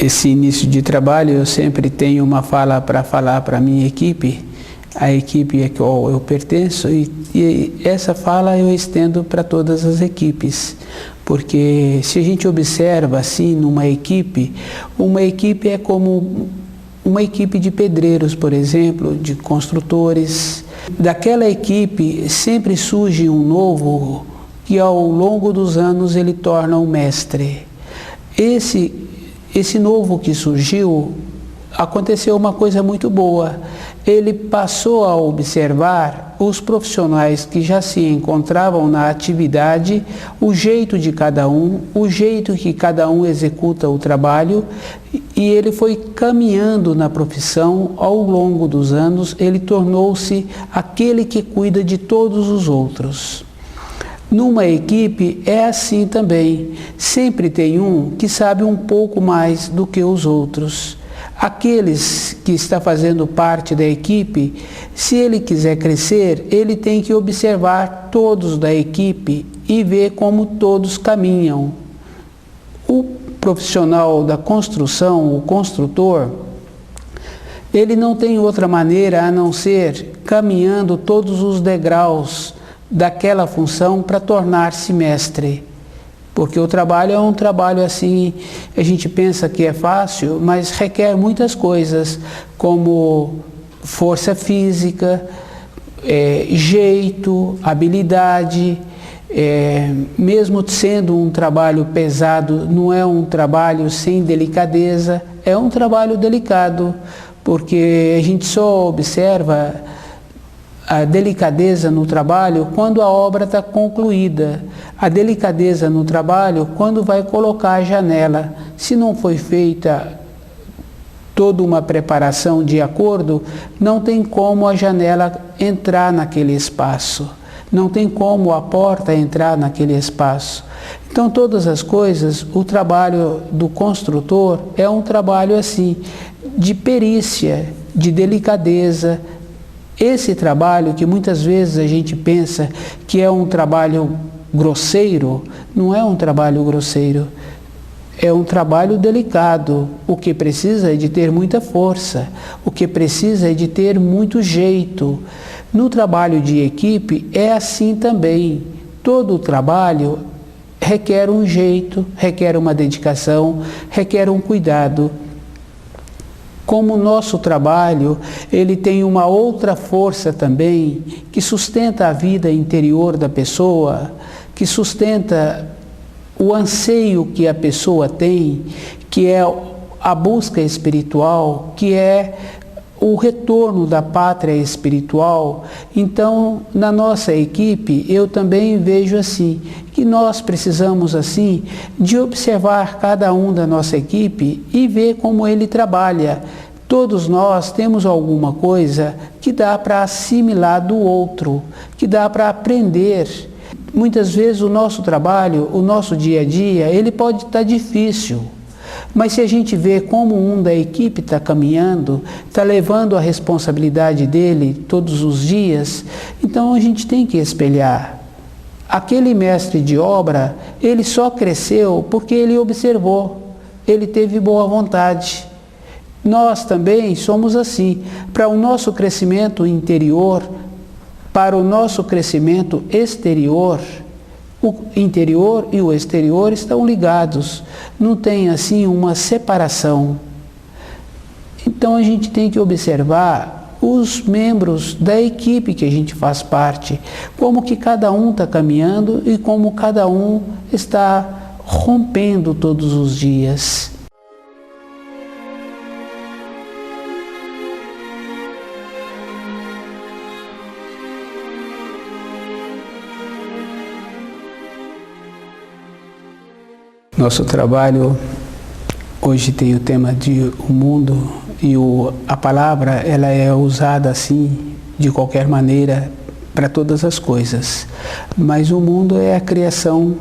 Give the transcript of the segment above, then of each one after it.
esse início de trabalho, eu sempre tenho uma fala para falar para a minha equipe, a equipe a qual eu pertenço, e essa fala eu estendo para todas as equipes, porque se a gente observa assim numa equipe, uma equipe é como uma equipe de pedreiros, por exemplo, de construtores. Daquela equipe sempre surge um novo que ao longo dos anos ele torna um mestre. Esse novo que surgiu, aconteceu uma coisa muito boa. Ele passou a observar os profissionais que já se encontravam na atividade, o jeito de cada um, o jeito que cada um executa o trabalho, e ele foi caminhando na profissão ao longo dos anos, ele tornou-se aquele que cuida de todos os outros. Numa equipe é assim também, sempre tem um que sabe um pouco mais do que os outros. Aqueles que está fazendo parte da equipe, se ele quiser crescer, ele tem que observar todos da equipe e ver como todos caminham. O profissional da construção, o construtor, ele não tem outra maneira a não ser caminhando todos os degraus daquela função para tornar-se mestre. Porque o trabalho é um trabalho assim, a gente pensa que é fácil, mas requer muitas coisas, como força física, jeito, habilidade. Mesmo sendo um trabalho pesado, não é um trabalho sem delicadeza, é um trabalho delicado, porque a gente só observa a delicadeza no trabalho quando a obra está concluída. A delicadeza no trabalho quando vai colocar a janela. Se não foi feita toda uma preparação de acordo, não tem como a janela entrar naquele espaço. Não tem como a porta entrar naquele espaço. Então, todas as coisas, o trabalho do construtor é um trabalho assim, de perícia, de delicadeza. Esse trabalho que muitas vezes a gente pensa que é um trabalho grosseiro, não é um trabalho grosseiro, é um trabalho delicado. O que precisa é de ter muita força, o que precisa é de ter muito jeito. No trabalho de equipe é assim também. Todo o trabalho requer um jeito, requer uma dedicação, requer um cuidado. Como o nosso trabalho, ele tem uma outra força também, que sustenta a vida interior da pessoa, que sustenta o anseio que a pessoa tem, que é a busca espiritual, que é o retorno da pátria espiritual. Então, na nossa equipe, eu também vejo assim, que nós precisamos assim de observar cada um da nossa equipe e ver como ele trabalha. Todos nós temos alguma coisa que dá para assimilar do outro, que dá para aprender. Muitas vezes o nosso trabalho, o nosso dia a dia, ele pode estar difícil. Mas se a gente vê como um da equipe está caminhando, está levando a responsabilidade dele todos os dias, então a gente tem que espelhar. Aquele mestre de obra, ele só cresceu porque ele observou, ele teve boa vontade. Nós também somos assim. Para o nosso crescimento interior, para o nosso crescimento exterior, o interior e o exterior estão ligados. Não tem assim uma separação. Então a gente tem que observar os membros da equipe que a gente faz parte, como que cada um está caminhando e como cada um está rompendo todos os dias. Nosso trabalho hoje tem o tema de o mundo e a palavra ela é usada assim de qualquer maneira para todas as coisas, mas o mundo é a criação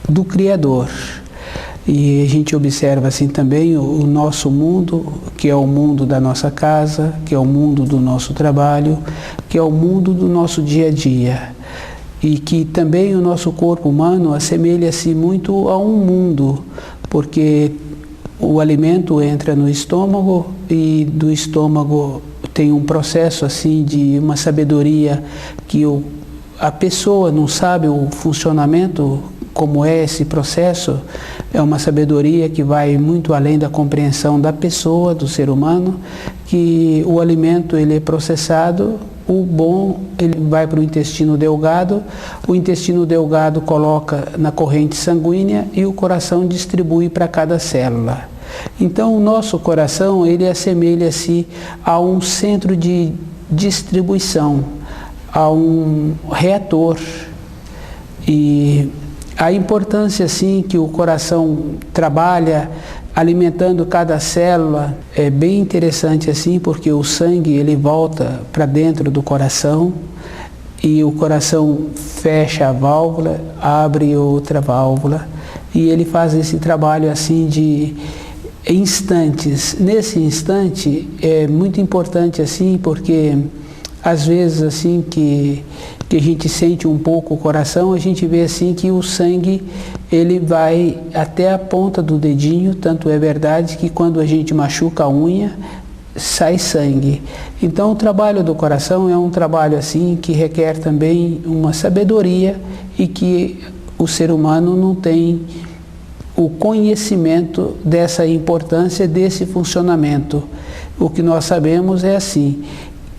do Criador. E a gente observa assim também o nosso mundo, que é o mundo da nossa casa, que é o mundo do nosso trabalho, que é o mundo do nosso dia a dia. E que também o nosso corpo humano assemelha-se muito a um mundo, porque O alimento entra no estômago e do estômago tem um processo assim de uma sabedoria que a pessoa não sabe o funcionamento, como é esse processo. É uma sabedoria que vai muito além da compreensão da pessoa, do ser humano, que o alimento ele é processado, o bom ele vai para o intestino delgado, o intestino delgado coloca na corrente sanguínea e o coração distribui para cada célula. Então o nosso coração ele assemelha-se a um centro de distribuição, a um reator. E a importância assim que o coração trabalha alimentando cada célula é bem interessante assim, porque o sangue ele volta para dentro do coração e o coração fecha a válvula, abre outra válvula e ele faz esse trabalho assim de instantes. Nesse instante é muito importante assim, porque às vezes assim que a gente sente um pouco o coração, a gente vê assim que o sangue ele vai até a ponta do dedinho, tanto é verdade que quando a gente machuca a unha, sai sangue. Então o trabalho do coração é um trabalho assim que requer também uma sabedoria e que o ser humano não tem o conhecimento dessa importância, desse funcionamento. O que nós sabemos é assim,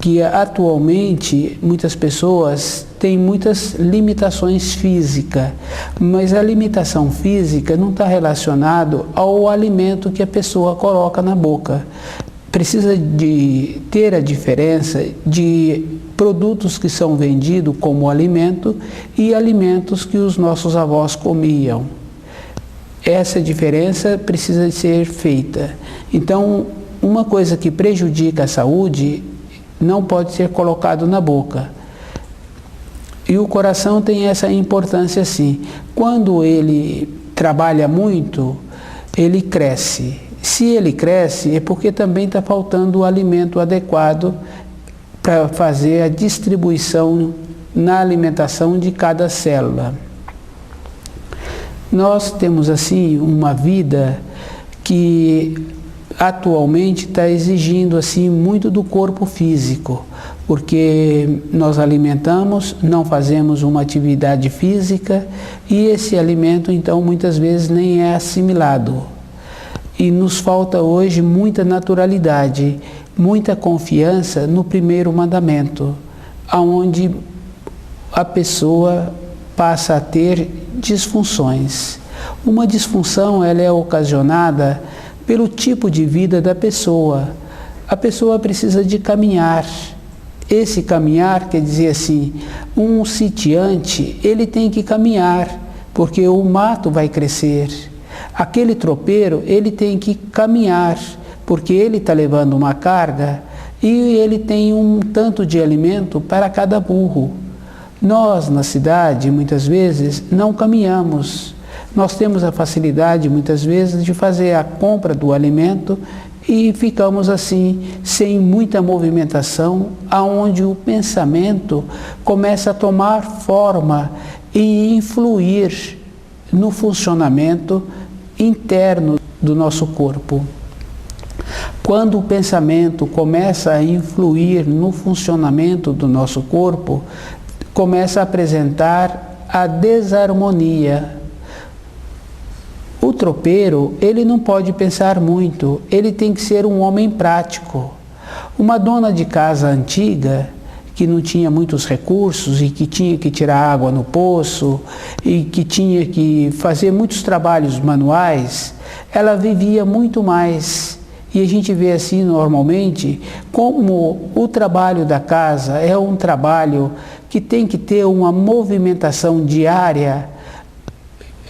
que atualmente muitas pessoas têm muitas limitações físicas, mas a limitação física não está relacionada ao alimento que a pessoa coloca na boca. Precisa de ter a diferença de produtos que são vendidos como alimento e alimentos que os nossos avós comiam. Essa diferença precisa ser feita. Então, uma coisa que prejudica a saúde não pode ser colocado na boca. E o coração tem essa importância sim. Quando ele trabalha muito, ele cresce. Se ele cresce, é porque também está faltando o alimento adequado para fazer a distribuição na alimentação de cada célula. Nós temos assim uma vida que atualmente está exigindo assim muito do corpo físico, porque nós alimentamos, não fazemos uma atividade física e esse alimento então muitas vezes nem é assimilado. E nos falta hoje muita naturalidade, muita confiança no primeiro mandamento, aonde a pessoa passa a ter disfunções. Uma disfunção ela é ocasionada pelo tipo de vida da pessoa. A pessoa precisa de caminhar. Esse caminhar quer dizer assim, um sitiante, ele tem que caminhar, porque o mato vai crescer. Aquele tropeiro, ele tem que caminhar, porque ele está levando uma carga e ele tem um tanto de alimento para cada burro. Nós, na cidade, muitas vezes, não caminhamos. Nós temos a facilidade, muitas vezes, de fazer a compra do alimento e ficamos assim, sem muita movimentação, aonde o pensamento começa a tomar forma e influir no funcionamento interno do nosso corpo. Quando o pensamento começa a influir no funcionamento do nosso corpo, começa a apresentar a desarmonia. O tropeiro, ele não pode pensar muito, ele tem que ser um homem prático. Uma dona de casa antiga, que não tinha muitos recursos e que tinha que tirar água no poço e que tinha que fazer muitos trabalhos manuais, ela vivia muito mais. E a gente vê assim normalmente como o trabalho da casa é um trabalho que tem que ter uma movimentação diária.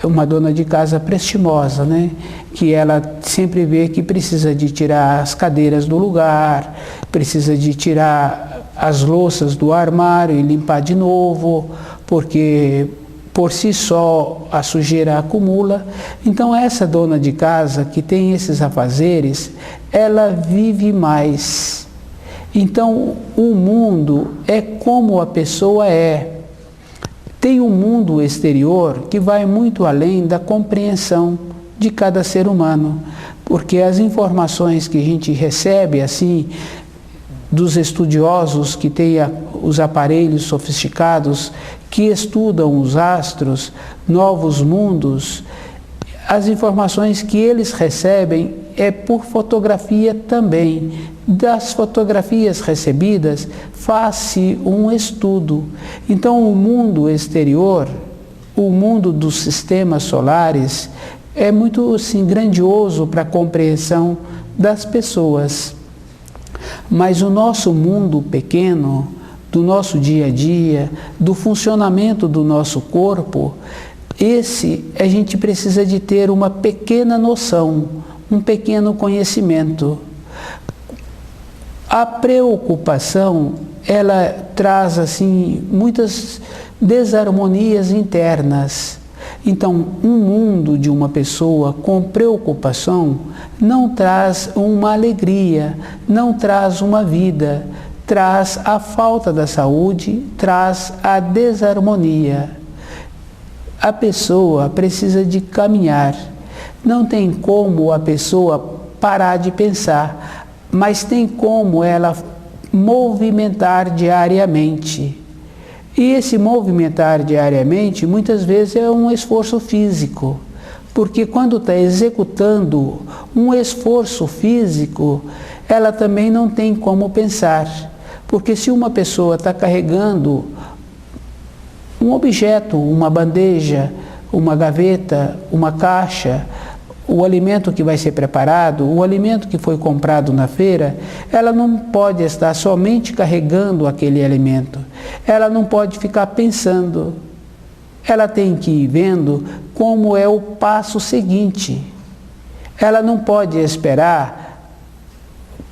Uma dona de casa prestimosa, né? Que ela sempre vê que precisa de tirar as cadeiras do lugar, precisa de tirar as louças do armário e limpar de novo, porque por si só a sujeira acumula. Então essa dona de casa que tem esses afazeres, ela vive mais. Então o mundo é como a pessoa é. Tem um mundo exterior que vai muito além da compreensão de cada ser humano. porque as informações que a gente recebe assim dos estudiosos que têm os aparelhos sofisticados, que estudam os astros, novos mundos, as informações que eles recebem é por fotografia também. Das fotografias recebidas, faz-se um estudo. Então, o mundo exterior, o mundo dos sistemas solares, é muito assim, grandioso para a compreensão das pessoas. Mas o nosso mundo pequeno, do nosso dia a dia, do funcionamento do nosso corpo, esse a gente precisa de ter uma pequena noção, um pequeno conhecimento. A preocupação, ela traz assim muitas desarmonias internas. Então, um mundo de uma pessoa com preocupação não traz uma alegria, não traz uma vida, traz a falta da saúde, traz a desarmonia. A pessoa precisa de caminhar. Não tem como a pessoa parar de pensar, mas tem como ela movimentar diariamente. E esse movimentar diariamente, muitas vezes, é um esforço físico, porque quando está executando um esforço físico, ela também não tem como pensar. Porque se uma pessoa está carregando um objeto, uma bandeja, uma gaveta, uma caixa, o alimento que vai ser preparado, o alimento que foi comprado na feira, ela não pode estar somente carregando aquele alimento. Ela não pode ficar pensando. Ela tem que ir vendo como é o passo seguinte. Ela não pode esperar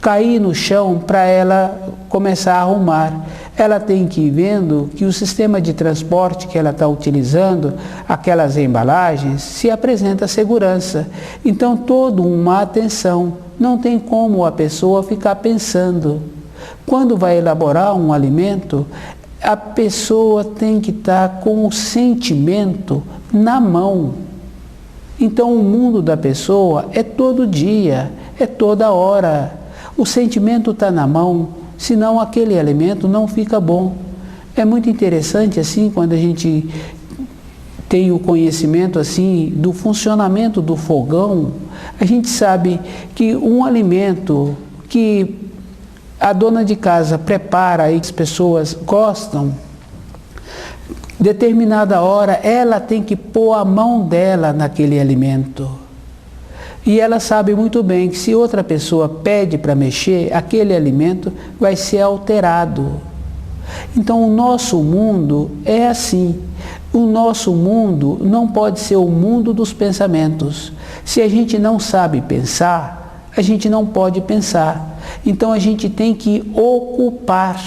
cair no chão para ela começar a arrumar. Ela tem que ir vendo que o sistema de transporte que ela está utilizando, aquelas embalagens, se apresenta segurança. Então, toda uma atenção. Não tem como a pessoa ficar pensando. Quando vai elaborar um alimento, a pessoa tem que estar com o sentimento na mão. Então, o mundo da pessoa é todo dia, é toda hora. O sentimento está na mão, senão aquele alimento não fica bom. É muito interessante assim quando a gente tem o conhecimento assim do funcionamento do fogão, a gente sabe que um alimento que a dona de casa prepara e que as pessoas gostam, determinada hora ela tem que pôr a mão dela naquele alimento. E ela sabe muito bem que se outra pessoa pede para mexer, aquele alimento vai ser alterado. Então o nosso mundo é assim. O nosso mundo não pode ser o mundo dos pensamentos. Se a gente não sabe pensar, a gente não pode pensar. Então a gente tem que ocupar.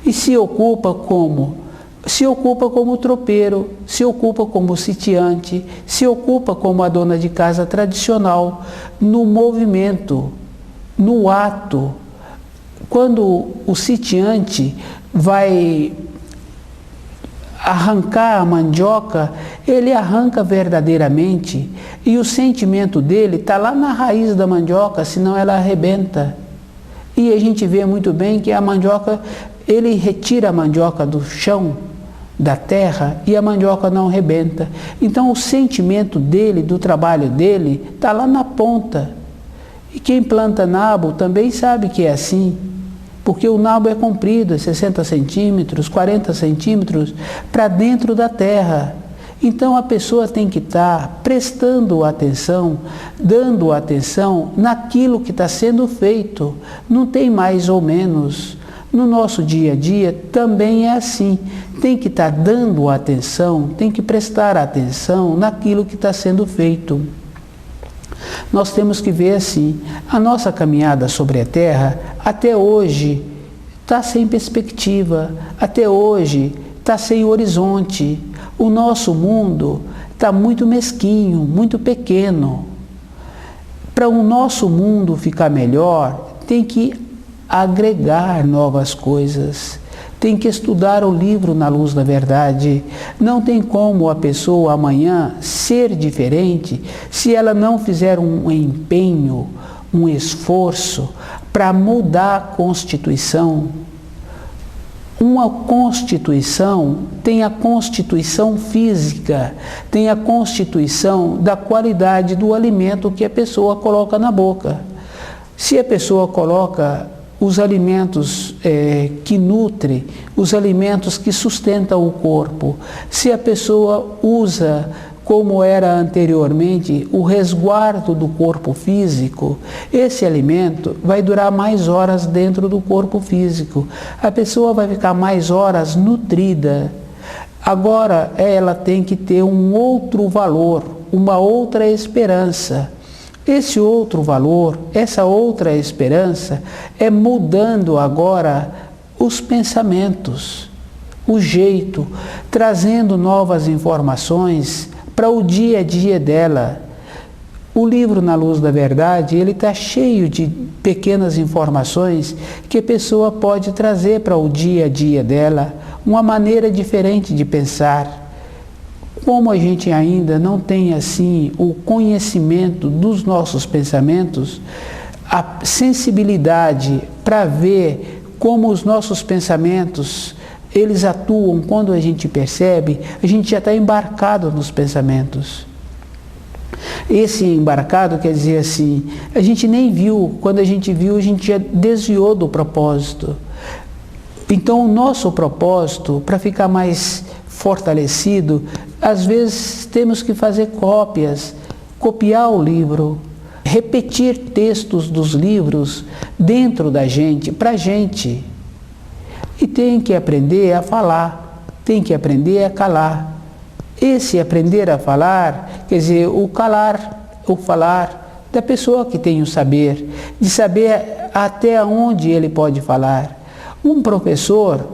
E se ocupa como? Se ocupa como tropeiro, se ocupa como sitiante, se ocupa como a dona de casa tradicional, no movimento, no ato. Quando o sitiante vai arrancar a mandioca, ele arranca verdadeiramente e o sentimento dele está lá na raiz da mandioca, senão ela arrebenta. E a gente vê muito bem que a mandioca, ele retira a mandioca do chão, da terra, e a mandioca não arrebenta. Então o sentimento dele, do trabalho dele, está lá na ponta. E quem planta nabo também sabe que é assim, porque o nabo é comprido, é 60 centímetros, 40 centímetros, para dentro da terra. Então a pessoa tem que estar prestando atenção, dando atenção naquilo que está sendo feito. Não tem mais ou menos. No nosso dia a dia também é assim. Tem que estar dando atenção, tem que prestar atenção naquilo que está sendo feito. Nós temos que ver assim, a nossa caminhada sobre a Terra, até hoje, está sem perspectiva, até hoje está sem horizonte. O nosso mundo está muito mesquinho, muito pequeno. Para o nosso mundo ficar melhor, tem que agregar novas coisas, tem que estudar o livro Na Luz da Verdade. Não tem como a pessoa amanhã ser diferente se ela não fizer um empenho, um esforço para mudar a Constituição. Uma Constituição tem a Constituição física, tem a Constituição da qualidade do alimento que a pessoa coloca na boca. Se a pessoa coloca os alimentos que nutrem, os alimentos que sustentam o corpo, se a pessoa usa, como era anteriormente, o resguardo do corpo físico, esse alimento vai durar mais horas dentro do corpo físico. A pessoa vai ficar mais horas nutrida. Agora, ela tem que ter um outro valor, uma outra esperança. Esse outro valor, essa outra esperança, é mudando agora os pensamentos, o jeito, trazendo novas informações para o dia a dia dela. O livro Na Luz da Verdade, ele está cheio de pequenas informações que a pessoa pode trazer para o dia a dia dela, uma maneira diferente de pensar. Como a gente ainda não tem assim o conhecimento dos nossos pensamentos, a sensibilidade para ver como os nossos pensamentos eles atuam, quando a gente percebe, a gente já está embarcado nos pensamentos. Esse embarcado quer dizer assim, a gente nem viu, quando a gente viu, a gente já desviou do propósito. Então, o nosso propósito, para ficar mais fortalecido, às vezes temos que fazer cópias, copiar o livro, repetir textos dos livros dentro da gente, para a gente. E tem que aprender a falar, tem que aprender a calar. Esse aprender a falar, quer dizer, o calar, o falar da pessoa que tem o saber, de saber até onde ele pode falar. Um professor,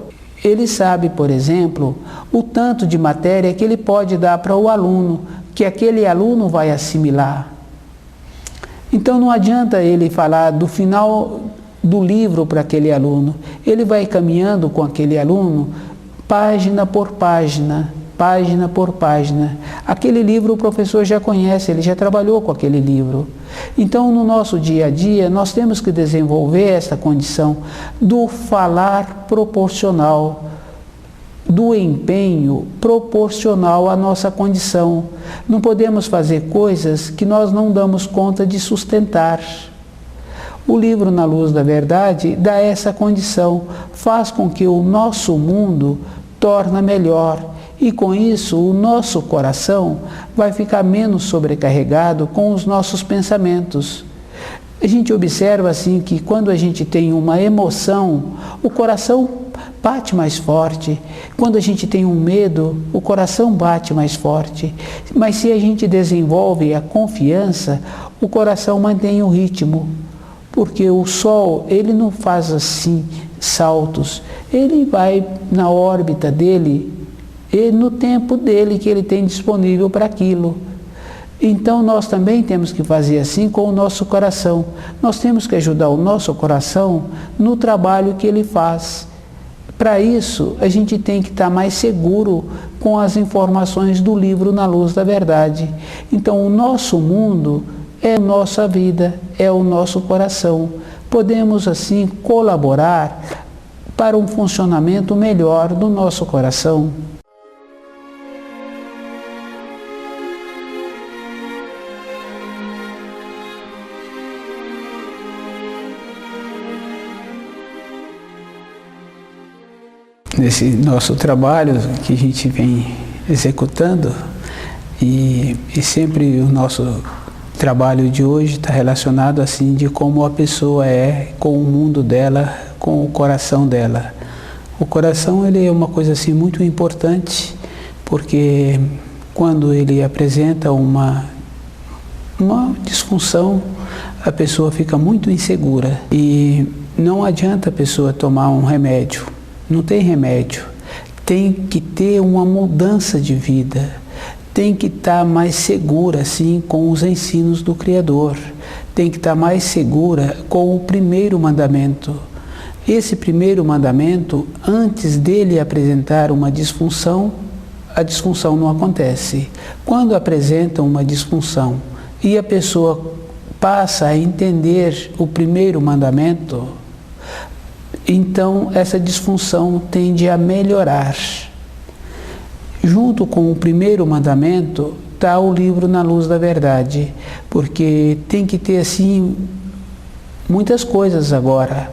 ele sabe, por exemplo, o tanto de matéria que ele pode dar para o aluno, que aquele aluno vai assimilar. Então não adianta ele falar do final do livro para aquele aluno. Ele vai caminhando com aquele aluno, página por página, página por página. Aquele livro o professor já conhece, ele já trabalhou com aquele livro. Então, no nosso dia a dia, nós temos que desenvolver essa condição do falar proporcional, do empenho proporcional à nossa condição. Não podemos fazer coisas que nós não damos conta de sustentar. O livro Na Luz da Verdade dá essa condição, faz com que o nosso mundo torne melhor e com isso o nosso coração vai ficar menos sobrecarregado com os nossos pensamentos. A gente observa assim que quando a gente tem uma emoção, o coração bate mais forte. Quando a gente tem um medo, o coração bate mais forte. Mas se a gente desenvolve a confiança, o coração mantém o ritmo. Porque o Sol, ele não faz assim saltos, ele vai na órbita dele e no tempo dele que ele tem disponível para aquilo. Então nós também temos que fazer assim com o nosso coração. Nós temos que ajudar o nosso coração no trabalho que ele faz. Para isso, a gente tem que estar mais seguro com as informações do livro Na Luz da Verdade. Então o nosso mundo é a nossa vida, é o nosso coração. Podemos assim colaborar para um funcionamento melhor do nosso coração. Nesse nosso trabalho que a gente vem executando, e sempre o nosso trabalho de hoje está relacionado assim de como a pessoa é com o mundo dela, com o coração dela. O coração, ele é uma coisa assim muito importante, porque quando ele apresenta uma disfunção, a pessoa fica muito insegura e não adianta a pessoa tomar um remédio. Não tem remédio. Tem que ter uma mudança de vida. Tem que estar mais segura, assim, com os ensinos do Criador. Tem que estar mais segura com o primeiro mandamento. Esse primeiro mandamento, antes dele apresentar uma disfunção, a disfunção não acontece. Quando apresenta uma disfunção e a pessoa passa a entender o primeiro mandamento, então essa disfunção tende a melhorar. Junto com o primeiro mandamento está o livro Na Luz da Verdade, porque tem que ter assim muitas coisas agora.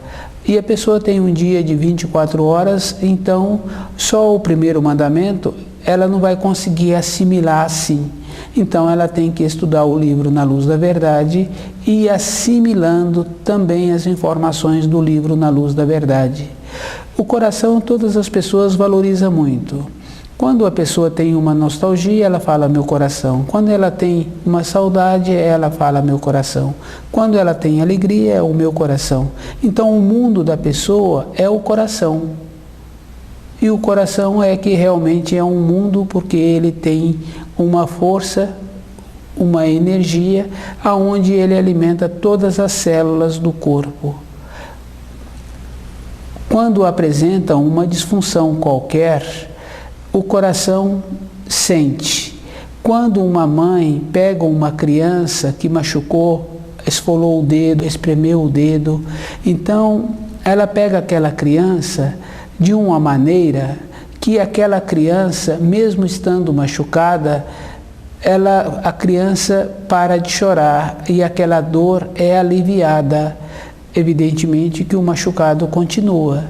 E a pessoa tem um dia de 24 horas, então só o primeiro mandamento ela não vai conseguir assimilar assim. Então ela tem que estudar o livro Na Luz da Verdade e ir assimilando também as informações do livro Na Luz da Verdade. O coração, todas as pessoas valorizam muito. Quando a pessoa tem uma nostalgia, ela fala meu coração. Quando ela tem uma saudade, ela fala meu coração. Quando ela tem alegria, é o meu coração. Então o mundo da pessoa é o coração. E o coração é que realmente é um mundo, porque ele tem uma força, uma energia, aonde ele alimenta todas as células do corpo. Quando apresenta uma disfunção qualquer, o coração sente. Quando uma mãe pega uma criança que machucou, esfolou o dedo, espremeu o dedo, então ela pega aquela criança de uma maneira que aquela criança, mesmo estando machucada, a criança para de chorar e aquela dor é aliviada. Evidentemente que o machucado continua,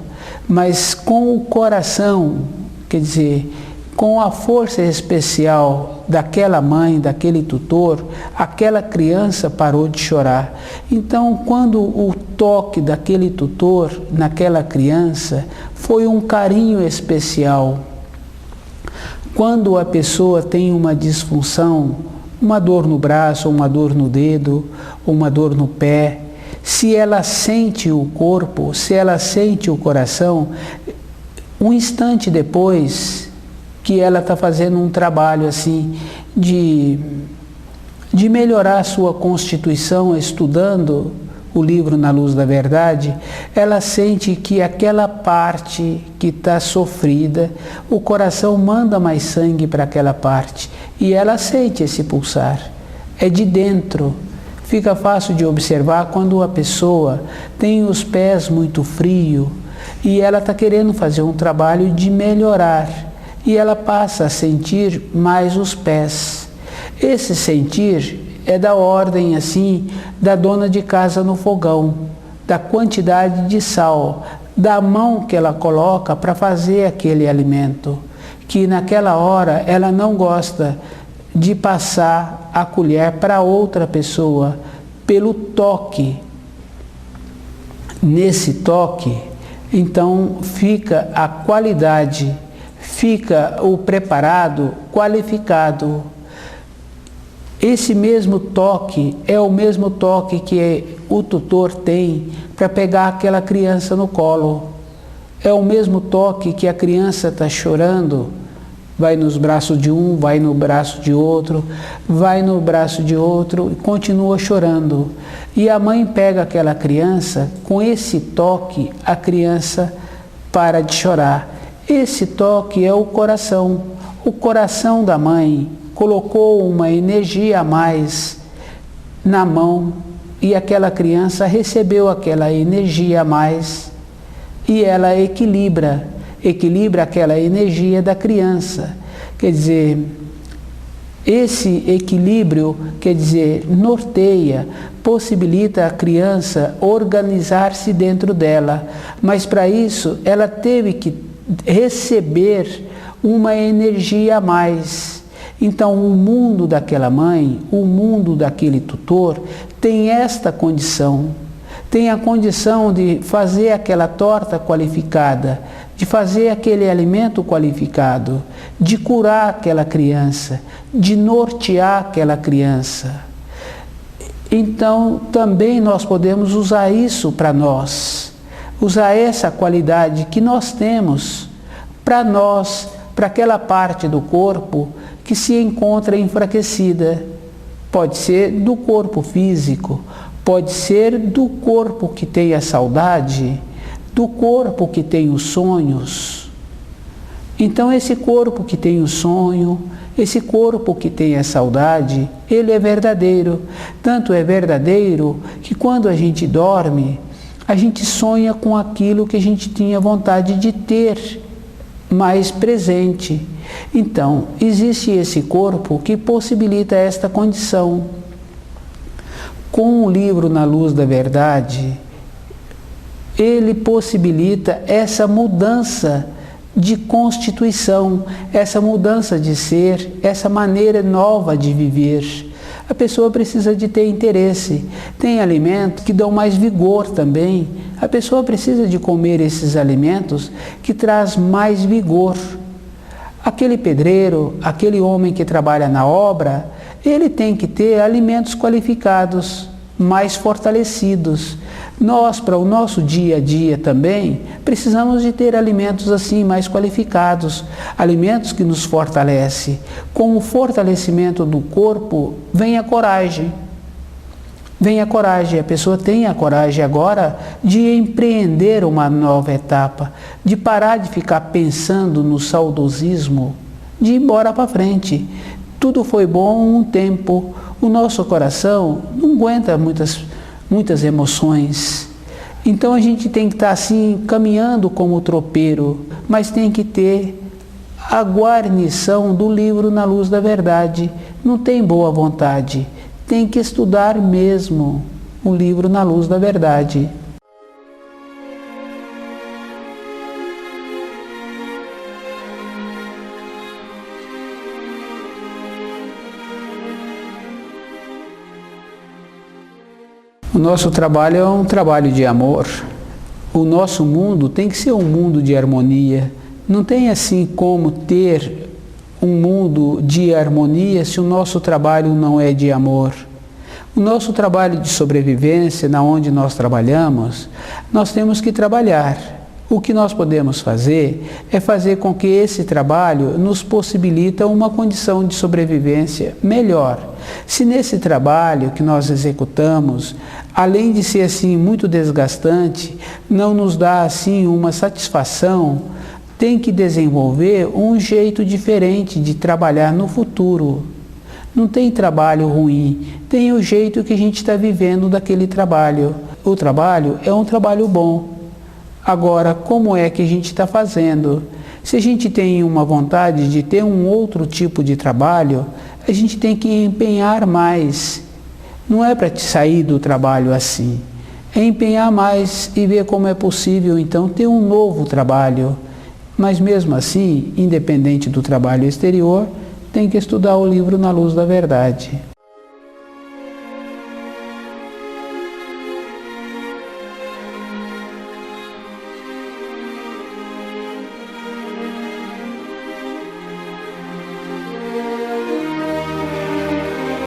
mas com o coração, quer dizer, com a força especial daquela mãe, daquele tutor, aquela criança parou de chorar. Então, quando o toque daquele tutor naquela criança foi um carinho especial. Quando a pessoa tem uma disfunção, uma dor no braço, uma dor no dedo, uma dor no pé, se ela sente o corpo, se ela sente o coração, um instante depois que ela está fazendo um trabalho assim de melhorar a sua constituição, estudando o livro Na Luz da Verdade, ela sente que aquela parte que está sofrida, o coração manda mais sangue para aquela parte e ela sente esse pulsar. É de dentro. Fica fácil de observar quando a pessoa tem os pés muito frios e ela está querendo fazer um trabalho de melhorar e ela passa a sentir mais os pés. Esse sentir é da ordem assim da dona de casa no fogão, da quantidade de sal, da mão que ela coloca para fazer aquele alimento, que naquela hora ela não gosta de passar a colher para outra pessoa, pelo toque. Nesse toque, então fica a qualidade, fica o preparado qualificado. Esse mesmo toque é o mesmo toque que o tutor tem para pegar aquela criança no colo. É o mesmo toque que a criança está chorando, vai nos braços de um, vai no braço de outro, vai no braço de outro e continua chorando. E a mãe pega aquela criança, com esse toque a criança para de chorar. Esse toque é o coração. O coração da mãe colocou uma energia a mais na mão e aquela criança recebeu aquela energia a mais e ela equilibra aquela energia da criança. Quer dizer, esse equilíbrio, quer dizer, norteia, possibilita a criança organizar-se dentro dela, mas para isso ela teve que receber uma energia a mais. Então o mundo daquela mãe, o mundo daquele tutor tem esta condição, tem a condição de fazer aquela torta qualificada, de fazer aquele alimento qualificado, de curar aquela criança, de nortear aquela criança. Então também nós podemos usar isso para nós, usar essa qualidade que nós temos para nós, para aquela parte do corpo que se encontra enfraquecida. Pode ser do corpo físico, pode ser do corpo que tem a saudade, do corpo que tem os sonhos. Então esse corpo que tem o sonho, esse corpo que tem a saudade, ele é verdadeiro. Tanto é verdadeiro que quando a gente dorme, a gente sonha com aquilo que a gente tinha vontade de ter mais presente. Então, existe esse corpo que possibilita esta condição. Com o livro Na Luz da Verdade, ele possibilita essa mudança de constituição, essa mudança de ser, essa maneira nova de viver. A pessoa precisa de ter interesse. Tem alimentos que dão mais vigor também. A pessoa precisa de comer esses alimentos que traz mais vigor. Aquele pedreiro, aquele homem que trabalha na obra, ele tem que ter alimentos qualificados, mais fortalecidos. Nós, para o nosso dia a dia também, precisamos de ter alimentos assim mais qualificados, alimentos que nos fortalecem. Com o fortalecimento do corpo, vem a coragem. Vem a coragem, a pessoa tem a coragem agora de empreender uma nova etapa, de parar de ficar pensando no saudosismo, de ir embora para frente. Tudo foi bom um tempo, o nosso coração não aguenta muitas emoções. Então a gente tem que estar assim, caminhando como tropeiro, mas tem que ter a guarnição do livro Na Luz da Verdade. Não tem boa vontade, tem que estudar mesmo o livro Na Luz da Verdade. O nosso trabalho é um trabalho de amor. O nosso mundo tem que ser um mundo de harmonia. Não tem assim como ter um mundo de harmonia se o nosso trabalho não é de amor. O nosso trabalho de sobrevivência, na onde nós trabalhamos, nós temos que trabalhar. O que nós podemos fazer é fazer com que esse trabalho nos possibilita uma condição de sobrevivência melhor. Se nesse trabalho que nós executamos, além de ser assim muito desgastante, não nos dá assim uma satisfação, tem que desenvolver um jeito diferente de trabalhar no futuro. Não tem trabalho ruim, tem o jeito que a gente está vivendo daquele trabalho. O trabalho é um trabalho bom. Agora, como é que a gente está fazendo? Se a gente tem uma vontade de ter um outro tipo de trabalho, a gente tem que empenhar mais. Não é para sair do trabalho assim. É empenhar mais e ver como é possível, então, ter um novo trabalho. Mas mesmo assim, independente do trabalho exterior, tem que estudar o livro Na Luz da Verdade.